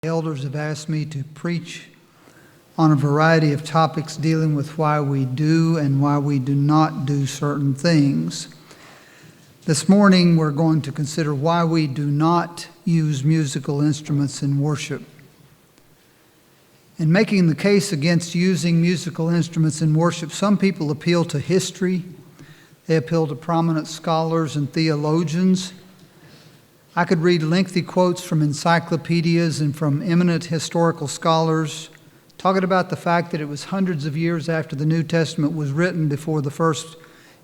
Elders have asked me to preach on a variety of topics dealing with why we do and why we do not do certain things. This morning we're going to consider why we do not use musical instruments in worship. In making the case against using musical instruments in worship, some people appeal to history. They appeal to prominent scholars and theologians. I could read lengthy quotes from encyclopedias and from eminent historical scholars talking about the fact that it was hundreds of years after the New Testament was written before the first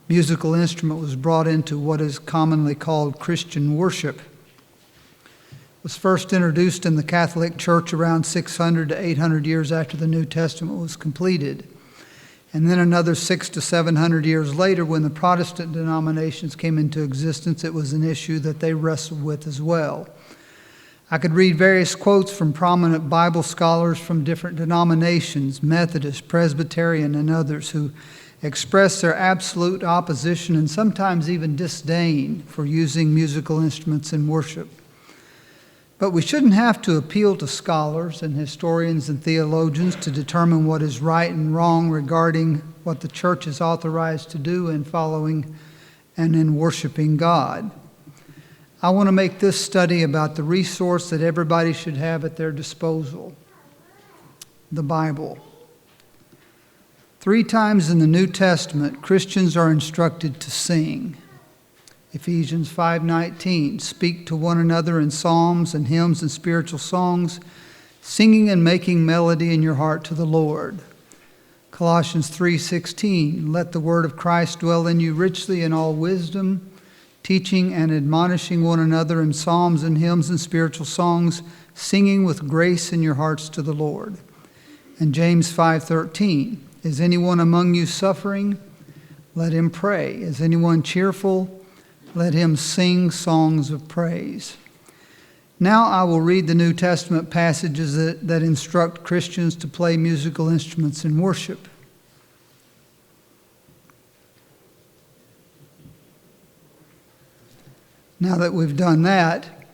musical instrument was brought into what is commonly called Christian worship. It was first introduced in the Catholic Church around 600 to 800 years after the New Testament was completed. And then another 600 to 700 years later, when the Protestant denominations came into existence, it was an issue that they wrestled with as well. I could read various quotes from prominent Bible scholars from different denominations, Methodist, Presbyterian, and others, who express their absolute opposition and sometimes even disdain for using musical instruments in worship. But we shouldn't have to appeal to scholars and historians and theologians to determine what is right and wrong regarding what the church is authorized to do in following and in worshiping God. I want to make this study about the resource that everybody should have at their disposal, the Bible. 3 times in the New Testament, Christians are instructed to sing. Ephesians 5:19, speak to one another in psalms and hymns and spiritual songs, singing and making melody in your heart to the Lord. Colossians 3:16, let the word of Christ dwell in you richly in all wisdom, teaching and admonishing one another in psalms and hymns and spiritual songs, singing with grace in your hearts to the Lord. And James 5:13, is anyone among you suffering? Let him pray. Is anyone cheerful? Let him sing songs of praise. Now I will read the New Testament passages that instruct Christians to play musical instruments in worship. Now that we've done that,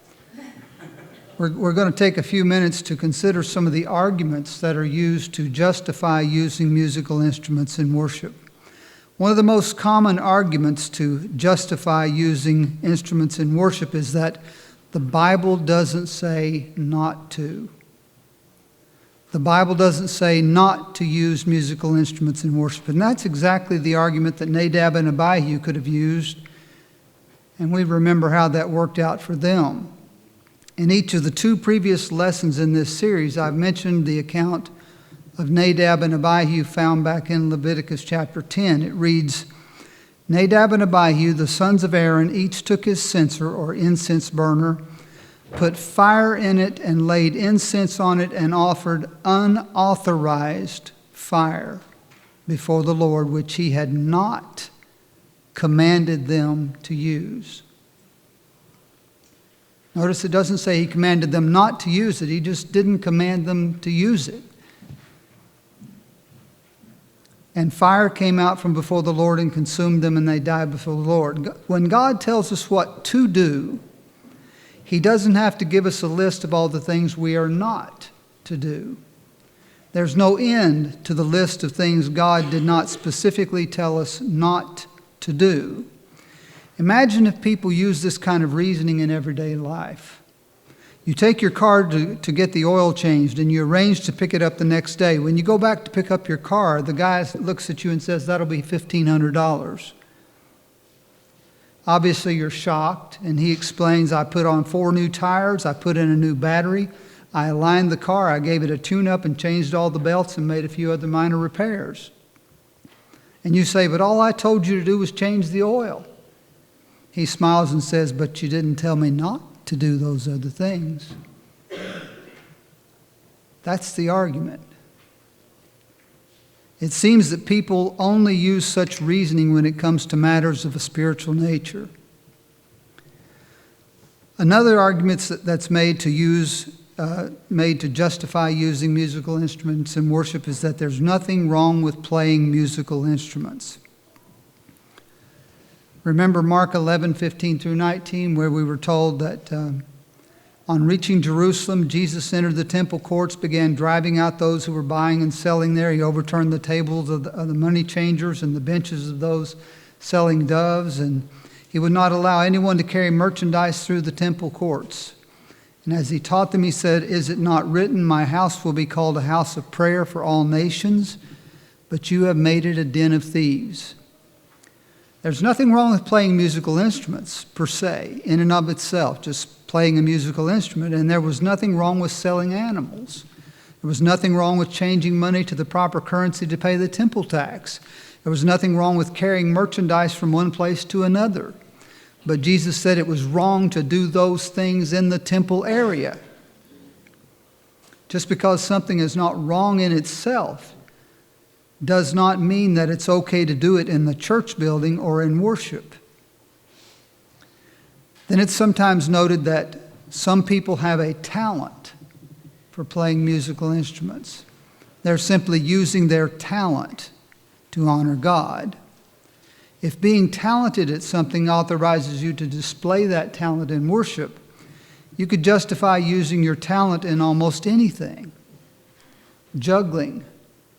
we're going to take a few minutes to consider some of the arguments that are used to justify using musical instruments in worship. One of the most common arguments to justify using instruments in worship is that the Bible doesn't say not to. The Bible doesn't say not to use musical instruments in worship. And that's exactly the argument that Nadab and Abihu could have used. And we remember how that worked out for them. In each of the 2 previous lessons in this series, I've mentioned the account of Nadab and Abihu found back in Leviticus chapter 10. It reads, Nadab and Abihu, the sons of Aaron, each took his censer or incense burner, put fire in it and laid incense on it and offered unauthorized fire before the Lord, which he had not commanded them to use. Notice it doesn't say he commanded them not to use it. He just didn't command them to use it. And fire came out from before the Lord and consumed them, and they died before the Lord. When God tells us what to do, he doesn't have to give us a list of all the things we are not to do. There's no end to the list of things God did not specifically tell us not to do. Imagine if people use this kind of reasoning in everyday life. You take your car to get the oil changed and you arrange to pick it up the next day. When you go back to pick up your car, the guy looks at you and says, that'll be $1,500. Obviously, you're shocked, and he explains, I put on 4 new tires, I put in a new battery, I aligned the car, I gave it a tune-up and changed all the belts and made a few other minor repairs. And you say, but all I told you to do was change the oil. He smiles and says, but you didn't tell me not to do those other things. That's the argument. It seems that people only use such reasoning when it comes to matters of a spiritual nature. Another argument that's made to justify using musical instruments in worship is that there's nothing wrong with playing musical instruments. Remember Mark 11:15 through 19, where we were told that On reaching Jerusalem, Jesus entered the temple courts, began driving out those who were buying and selling there. He overturned the tables of the money changers and the benches of those selling doves, and he would not allow anyone to carry merchandise through the temple courts. And as he taught them, he said, "Is it not written, 'My house will be called a house of prayer for all nations'? But you have made it a den of thieves." There's nothing wrong with playing musical instruments, per se, in and of itself, just playing a musical instrument. And there was nothing wrong with selling animals. There was nothing wrong with changing money to the proper currency to pay the temple tax. There was nothing wrong with carrying merchandise from one place to another. But Jesus said it was wrong to do those things in the temple area. Just because something is not wrong in itself does not mean that it's okay to do it in the church building or in worship. Then it's sometimes noted that some people have a talent for playing musical instruments. They're simply using their talent to honor God. If being talented at something authorizes you to display that talent in worship, you could justify using your talent in almost anything. Juggling,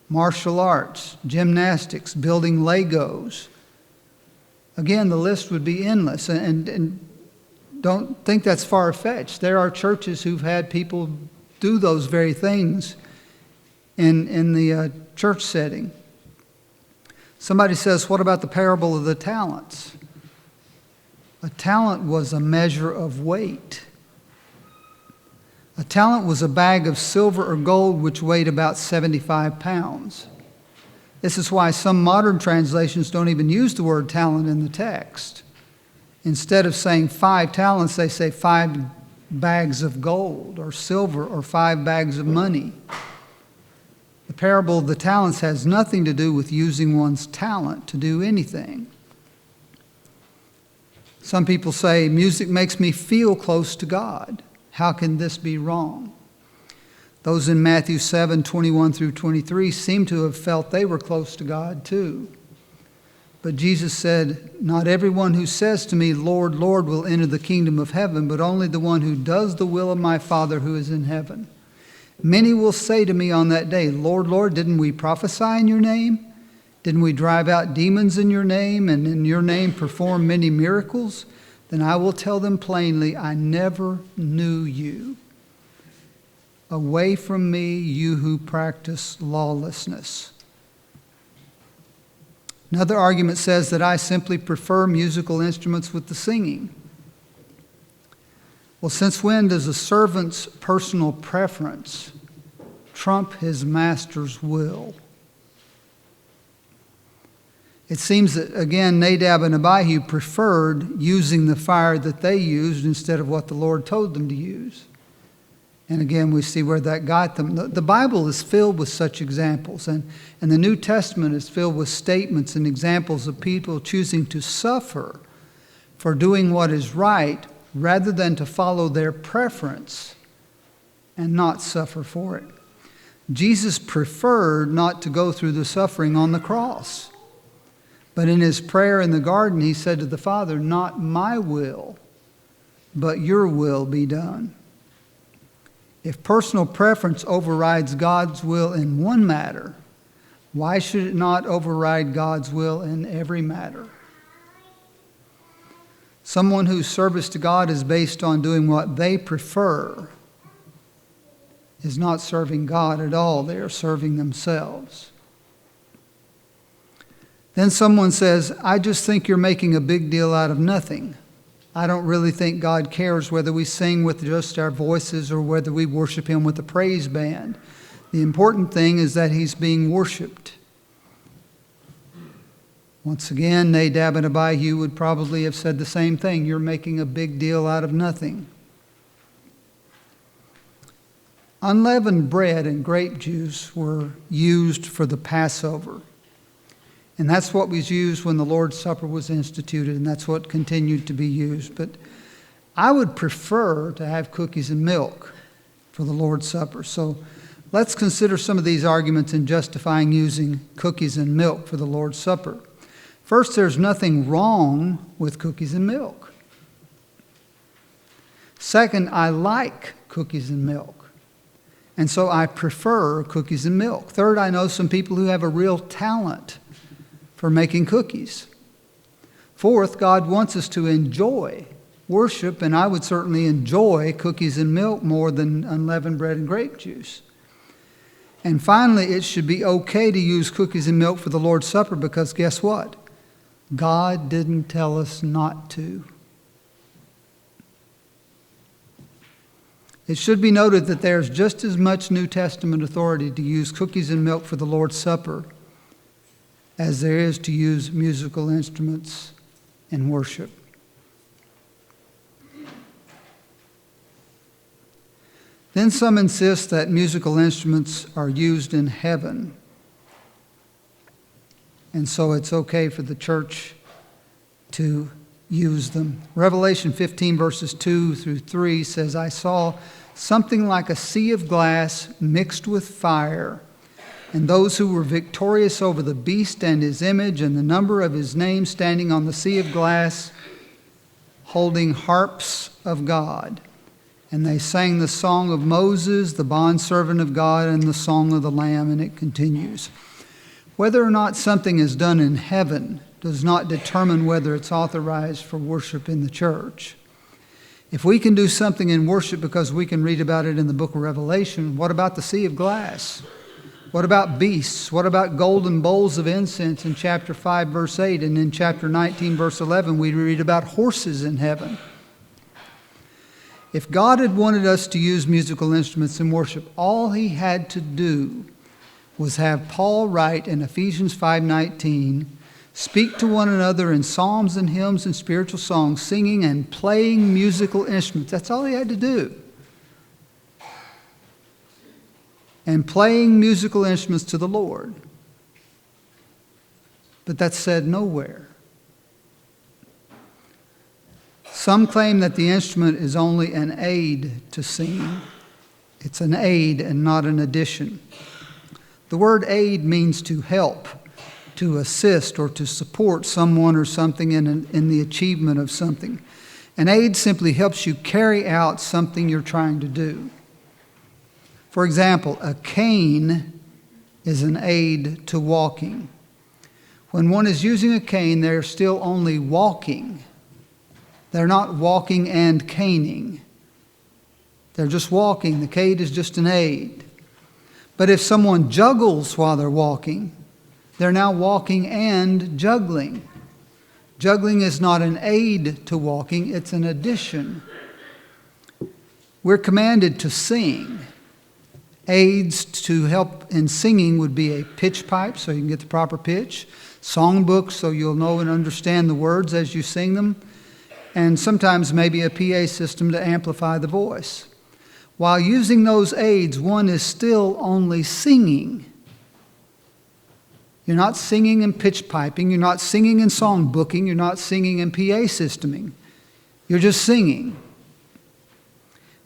martial arts, gymnastics, building Legos. Again, the list would be endless, and don't think that's far-fetched. There are churches who've had people do those very things in the church setting. Somebody says, what about the parable of the talents? A talent was a measure of weight. A talent was a bag of silver or gold which weighed about 75 pounds. This is why some modern translations don't even use the word talent in the text. Instead of saying 5 talents, they say 5 bags of gold or silver or 5 bags of money. The parable of the talents has nothing to do with using one's talent to do anything. Some people say, music makes me feel close to God. How can this be wrong? Those in Matthew 7:21 through 23 seem to have felt they were close to God too. But Jesus said, "Not everyone who says to me, 'Lord, Lord,' will enter the kingdom of heaven, but only the one who does the will of my Father who is in heaven. Many will say to me on that day, 'Lord, Lord, didn't we prophesy in your name? Didn't we drive out demons in your name, and in your name perform many miracles?' Then I will tell them plainly, 'I never knew you. Away from me, you who practice lawlessness.'" Another argument says that I simply prefer musical instruments with the singing. Well, since when does a servant's personal preference trump his master's will? It seems that, again, Nadab and Abihu preferred using the fire that they used instead of what the Lord told them to use. And again, we see where that got them. The Bible is filled with such examples, and the New Testament is filled with statements and examples of people choosing to suffer for doing what is right rather than to follow their preference and not suffer for it. Jesus preferred not to go through the suffering on the cross. But in his prayer in the garden, he said to the Father, "Not my will, but your will be done." If personal preference overrides God's will in one matter, why should it not override God's will in every matter? Someone whose service to God is based on doing what they prefer is not serving God at all. They are serving themselves. Then someone says, "I just think you're making a big deal out of nothing. I don't really think God cares whether we sing with just our voices or whether we worship him with a praise band. The important thing is that he's being worshiped." Once again, Nadab and Abihu would probably have said the same thing. You're making a big deal out of nothing. Unleavened bread and grape juice were used for the Passover. And that's what was used when the Lord's Supper was instituted, and that's what continued to be used. But I would prefer to have cookies and milk for the Lord's Supper. So let's consider some of these arguments in justifying using cookies and milk for the Lord's Supper. First, there's nothing wrong with cookies and milk. Second, I like cookies and milk. And so I prefer cookies and milk. Third, I know some people who have a real talent for making cookies. Fourth, God wants us to enjoy worship, and I would certainly enjoy cookies and milk more than unleavened bread and grape juice. And finally, it should be okay to use cookies and milk for the Lord's Supper because guess what? God didn't tell us not to. It should be noted that there's just as much New Testament authority to use cookies and milk for the Lord's Supper as there is to use musical instruments in worship. Then some insist that musical instruments are used in heaven, and so it's okay for the church to use them. Revelation 15 verses 2 through 3 says, I saw something like a sea of glass mixed with fire, and those who were victorious over the beast and his image and the number of his name standing on the sea of glass, holding harps of God. And they sang the song of Moses, the bondservant of God, and the song of the Lamb, and it continues. Whether or not something is done in heaven does not determine whether it's authorized for worship in the church. If we can do something in worship because we can read about it in the book of Revelation, what about the sea of glass? What about beasts? What about golden bowls of incense in chapter 5, verse 8? And in chapter 19, verse 11, we read about horses in heaven. If God had wanted us to use musical instruments in worship, all he had to do was have Paul write in Ephesians 5:19, speak to one another in psalms and hymns and spiritual songs, singing and playing musical instruments. That's all he had to do. And playing musical instruments to the Lord. But that's said nowhere. Some claim that the instrument is only an aid to singing. It's an aid and not an addition. The word aid means to help, to assist, or to support someone or something in the achievement of something. An aid simply helps you carry out something you're trying to do. For example, a cane is an aid to walking. When one is using a cane, they're still only walking. They're not walking and caning. They're just walking. The cane is just an aid. But if someone juggles while they're walking, they're now walking and juggling. Juggling is not an aid to walking, it's an addition. We're commanded to sing. Aids to help in singing would be a pitch pipe, so you can get the proper pitch, songbooks, so you'll know and understand the words as you sing them, and sometimes maybe a PA system to amplify the voice. While using those aids, one is still only singing. You're not singing and pitch piping, you're not singing and songbooking, you're not singing and PA systeming. You're just singing.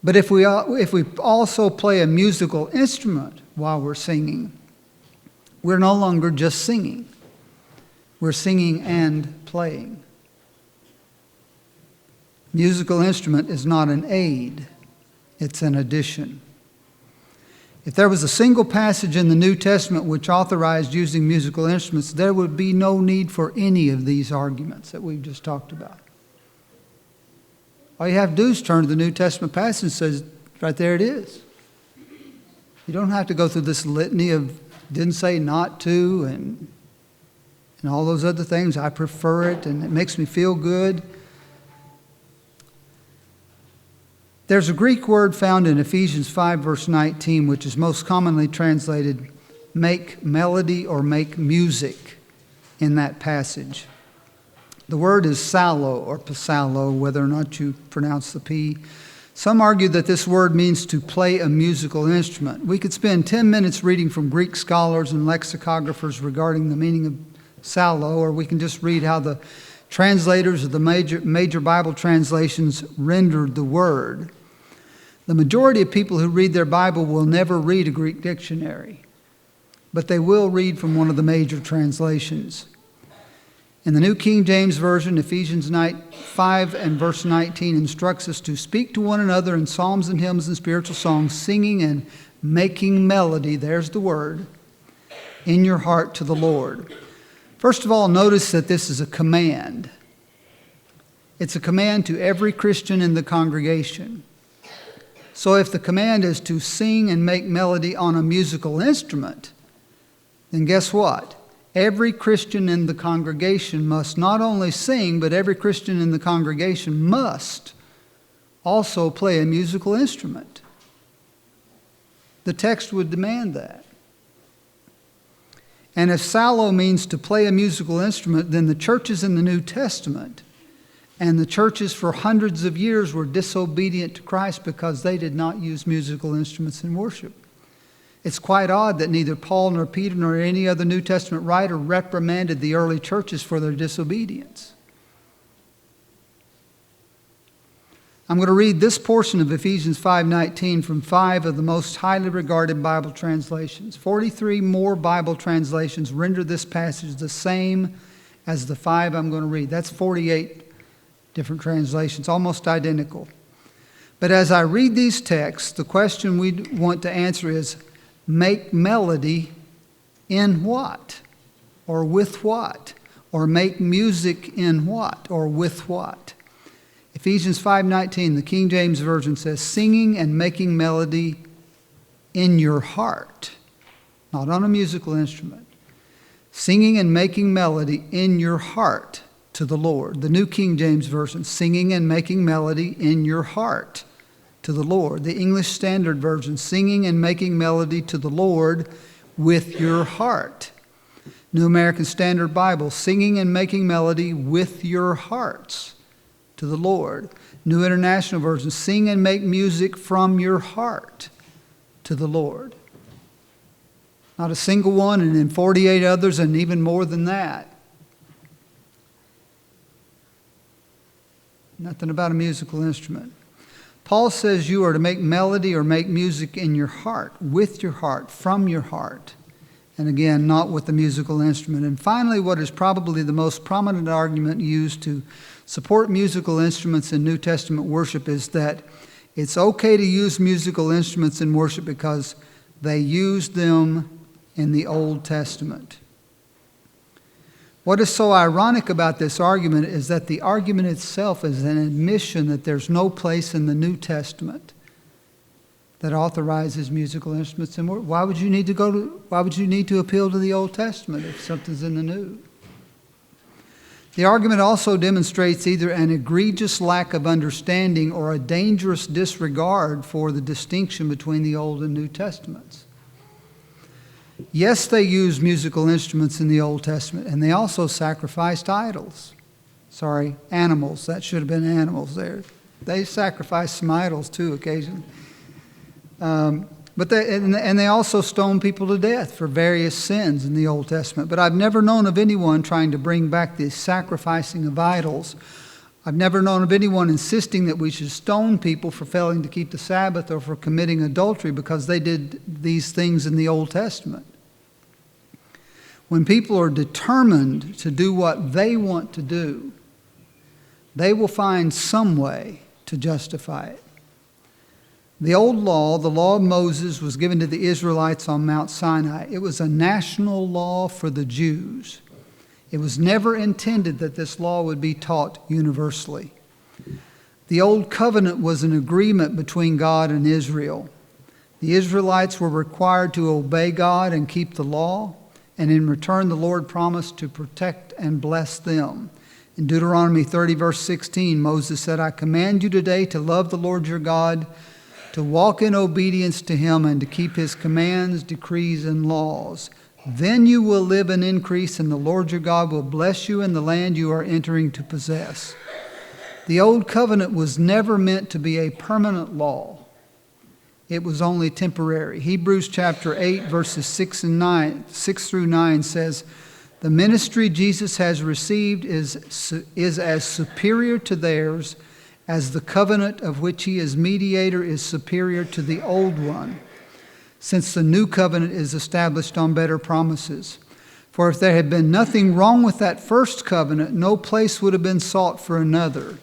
But if we also play a musical instrument while we're singing, we're no longer just singing. We're singing and playing. Musical instrument is not an aid, it's an addition. If there was a single passage in the New Testament which authorized using musical instruments, there would be no need for any of these arguments that we've just talked about. All you have to do is turn to the New Testament passage and says, right there it is. You don't have to go through this litany of didn't say not to and all those other things. I prefer it and it makes me feel good. There's a Greek word found in Ephesians 5 verse 19 which is most commonly translated make melody or make music in that passage. The word is psallo or psallo, whether or not you pronounce the P. Some argue that this word means to play a musical instrument. We could spend 10 minutes reading from Greek scholars and lexicographers regarding the meaning of psallo, or we can just read how the translators of the major Bible translations rendered the word. The majority of people who read their Bible will never read a Greek dictionary, but they will read from one of the major translations. In the New King James Version, Ephesians 5 and verse 19 instructs us to speak to one another in psalms and hymns and spiritual songs, singing and making melody, there's the word, in your heart to the Lord. First of all, notice that this is a command. It's a command to every Christian in the congregation. So if the command is to sing and make melody on a musical instrument, then guess what? Every Christian in the congregation must not only sing, but every Christian in the congregation must also play a musical instrument. The text would demand that. And if sallo means to play a musical instrument, then the churches in the New Testament and the churches for hundreds of years were disobedient to Christ because they did not use musical instruments in worship. It's quite odd that neither Paul nor Peter nor any other New Testament writer reprimanded the early churches for their disobedience. I'm going to read this portion of Ephesians 5:19 from 5 of the most highly regarded Bible translations. 43 more Bible translations render this passage the same as the 5 I'm going to read. That's 48 different translations, almost identical. But as I read these texts, the question we want to answer is, make melody in what? Or with what? Or make music in what? Or with what? Ephesians 5:19, the King James Version says, singing and making melody in your heart, not on a musical instrument. Singing and making melody in your heart to the Lord. The New King James Version, singing and making melody in your heart to the Lord. The English Standard Version, singing and making melody to the Lord with your heart. New American Standard Bible, singing and making melody with your hearts to the Lord. New International Version, sing and make music from your heart to the Lord. Not a single one, and in 48 others, and even more than that. Nothing about a musical instrument. Paul says you are to make melody or make music in your heart, with your heart, from your heart. And again, not with the musical instrument. And finally, what is probably the most prominent argument used to support musical instruments in New Testament worship is that it's okay to use musical instruments in worship because they used them in the Old Testament. What is so ironic about this argument is that the argument itself is an admission that there's no place in the New Testament that authorizes musical instruments in worship. Why would you need to appeal to the Old Testament if something's in the New? The argument also demonstrates either an egregious lack of understanding or a dangerous disregard for the distinction between the Old and New Testaments. Yes, they used musical instruments in the Old Testament, and they also sacrificed idols. Animals. That should have been animals there. They sacrificed some idols too occasionally. But they also stoned people to death for various sins in the Old Testament. But I've never known of anyone trying to bring back the sacrificing of idols. I've never known of anyone insisting that we should stone people for failing to keep the Sabbath or for committing adultery because they did these things in the Old Testament. When people are determined to do what they want to do, they will find some way to justify it. The old law, the law of Moses, was given to the Israelites on Mount Sinai. It was a national law for the Jews. It was never intended that this law would be taught universally. The Old Covenant was an agreement between God and Israel. The Israelites were required to obey God and keep the law, and in return the Lord promised to protect and bless them. In Deuteronomy 30, verse 16, Moses said, I command you today to love the Lord your God, to walk in obedience to him, and to keep his commands, decrees, and laws. Then you will live and increase, and the Lord your God will bless you in the land you are entering to possess. The Old Covenant was never meant to be a permanent law. It was only temporary. Hebrews chapter 8, verses 6 through 9 says, the ministry Jesus has received is as superior to theirs as the covenant of which he is mediator is superior to the old one, since the new covenant is established on better promises. For if there had been nothing wrong with that first covenant, no place would have been sought for another.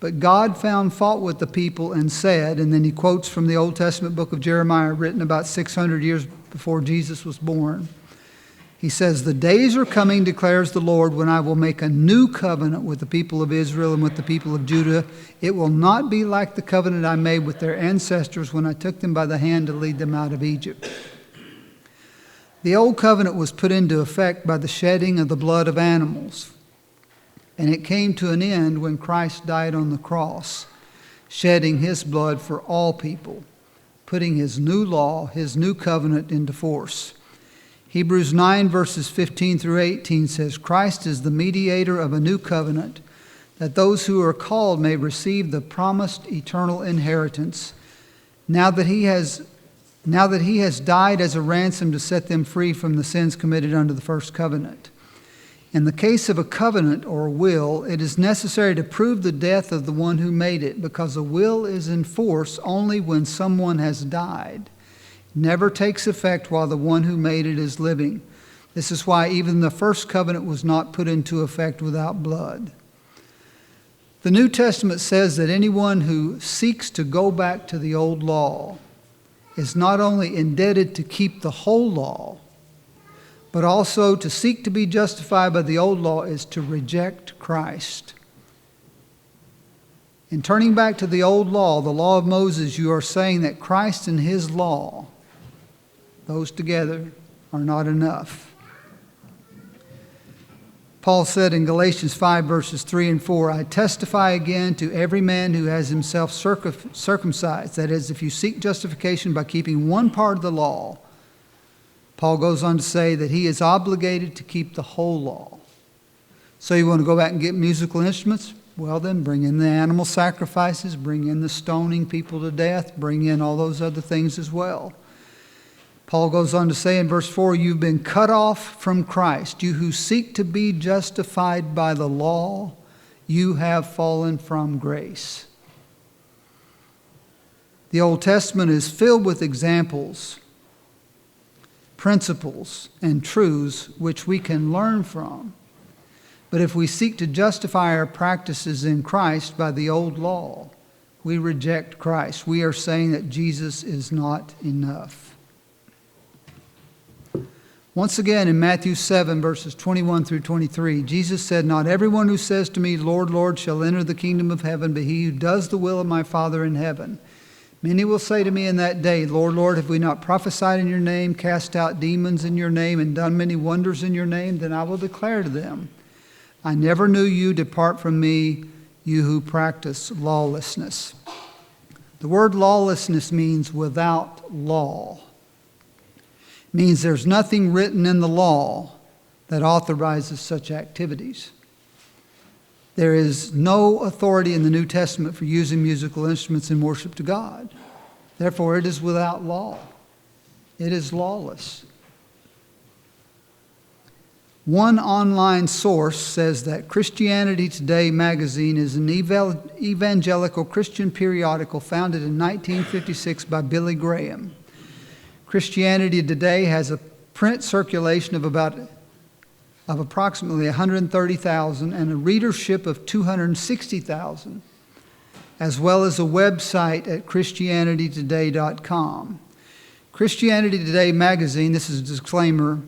But God found fault with the people and said," and then he quotes from the Old Testament book of Jeremiah, written about 600 years before Jesus was born. He says, "The days are coming, declares the Lord, when I will make a new covenant with the people of Israel and with the people of Judah. It will not be like the covenant I made with their ancestors when I took them by the hand to lead them out of Egypt." The old covenant was put into effect by the shedding of the blood of animals, and it came to an end when Christ died on the cross, shedding his blood for all people, putting his new law, his new covenant into force. Hebrews 9 verses 15 through 18 says, "Christ is the mediator of a new covenant, that those who are called may receive the promised eternal inheritance, now that he has died as a ransom to set them free from the sins committed under the first covenant. In the case of a covenant or will, it is necessary to prove the death of the one who made it, because a will is in force only when someone has died. It never takes effect while the one who made it is living. This is why even the first covenant was not put into effect without blood." The New Testament says that anyone who seeks to go back to the old law is not only indebted to keep the whole law, but also to seek to be justified by the old law is to reject Christ. In turning back to the old law, the law of Moses, you are saying that Christ and his law, those together, are not enough. Paul said in Galatians 5 verses 3 and 4, "I testify again to every man who has himself circumcised," that is, if you seek justification by keeping one part of the law, Paul goes on to say that he is obligated to keep the whole law. So you want to go back and get musical instruments? Well then, bring in the animal sacrifices, bring in the stoning people to death, bring in all those other things as well. Paul goes on to say in verse 4, "You've been cut off from Christ. You who seek to be justified by the law, you have fallen from grace." The Old Testament is filled with examples, principles, and truths which we can learn from. But if we seek to justify our practices in Christ by the old law, we reject Christ. We are saying that Jesus is not enough. Once again, in Matthew 7, verses 21 through 23, Jesus said, "Not everyone who says to me, 'Lord, Lord,' shall enter the kingdom of heaven, but he who does the will of my Father in heaven. Many will say to me in that day, 'Lord, Lord, have we not prophesied in your name, cast out demons in your name, and done many wonders in your name?' Then I will declare to them, 'I never knew you. Depart from me, you who practice lawlessness.'" The word lawlessness means without law. Means there's nothing written in the law that authorizes such activities. There is no authority in the New Testament for using musical instruments in worship to God. Therefore, it is without law. It is lawless. One online source says that Christianity Today magazine is an evangelical Christian periodical founded in 1956 by Billy Graham. Christianity Today has a print circulation of approximately 130,000 and a readership of 260,000, as well as a website at christianitytoday.com. Christianity Today magazine, this is a disclaimer,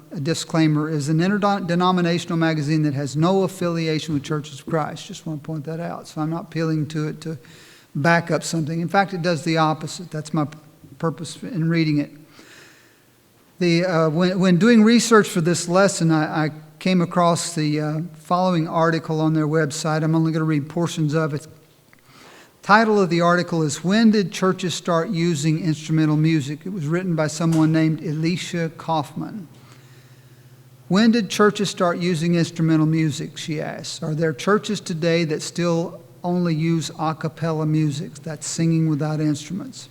is an interdenominational magazine that has no affiliation with Churches of Christ. Just want to point that out. So I'm not appealing to it to back up something. In fact, it does the opposite. That's my purpose in reading it. When doing research for this lesson, I came across the following article on their website. I'm only going to read portions of it. Title of the article is "When Did Churches Start Using Instrumental Music?" It was written by someone named Elisha Kaufman. When did churches start using instrumental music, she asks. Are there churches today that still only use a cappella music, that's singing without instruments?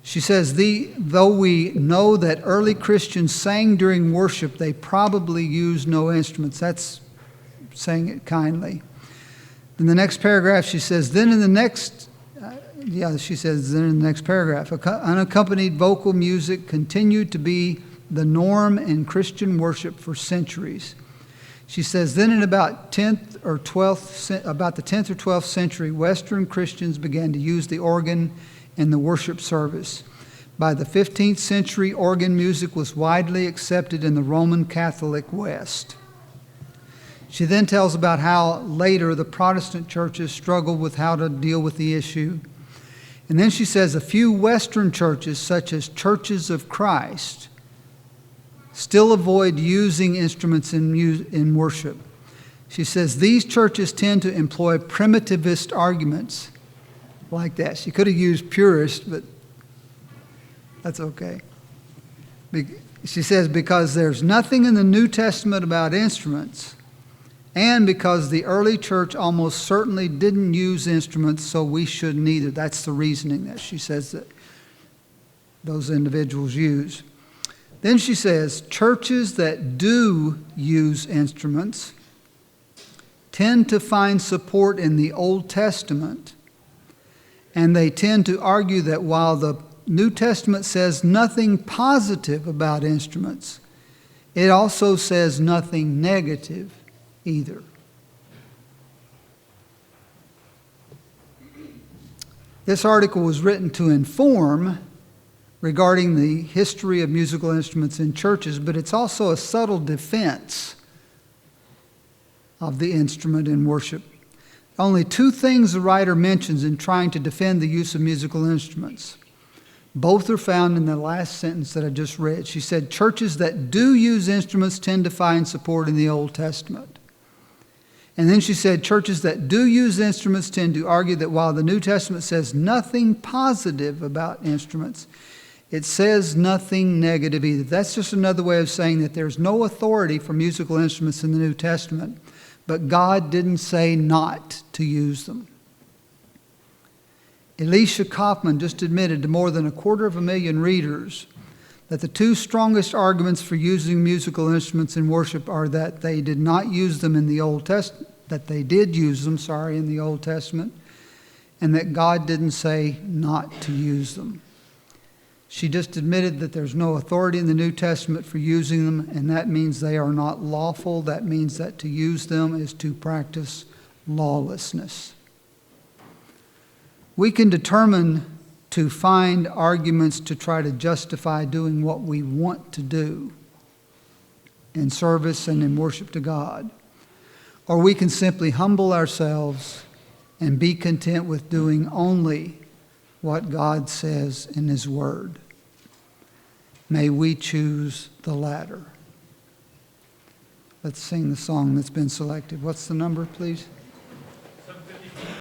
She says, though we know that early Christians sang during worship, they probably used no instruments. That's saying it kindly. In the next paragraph, she says, then in the next paragraph, unaccompanied vocal music continued to be the norm in Christian worship for centuries. She says, then in about the 10th or 12th century, Western Christians began to use the organ in the worship service. By the 15th century, organ music was widely accepted in the Roman Catholic West. She then tells about how later the Protestant churches struggled with how to deal with the issue. And then she says a few Western churches, such as Churches of Christ, still avoid using instruments in worship. She says these churches tend to employ primitivist arguments like that. She could have used purist, but that's okay. She says because there's nothing in the New Testament about instruments, and because the early church almost certainly didn't use instruments, so we shouldn't either. That's the reasoning that she says that those individuals use. Then she says, churches that do use instruments tend to find support in the Old Testament, and they tend to argue that while the New Testament says nothing positive about instruments, it also says nothing negative either. This article was written to inform regarding the history of musical instruments in churches, but it's also a subtle defense of the instrument in worship. Only two things the writer mentions in trying to defend the use of musical instruments. Both are found in the last sentence that I just read. She said, churches that do use instruments tend to find support in the Old Testament. And then she said, churches that do use instruments tend to argue that while the New Testament says nothing positive about instruments, it says nothing negative either. That's just another way of saying that there's no authority for musical instruments in the New Testament, but God didn't say not to use them. Elisha Kaufman just admitted to more than 250,000 readers that the two strongest arguments for using musical instruments in worship are that they did not use them in the Old Testament, that they did use them, in the Old Testament, and that God didn't say not to use them. She just admitted that there's no authority in the New Testament for using them, and that means they are not lawful. That means that to use them is to practice lawlessness. We can determine to find arguments to try to justify doing what we want to do in service and in worship to God. Or we can simply humble ourselves and be content with doing only what God says in His Word. May we choose the latter. Let's sing the song that's been selected. What's the number, please?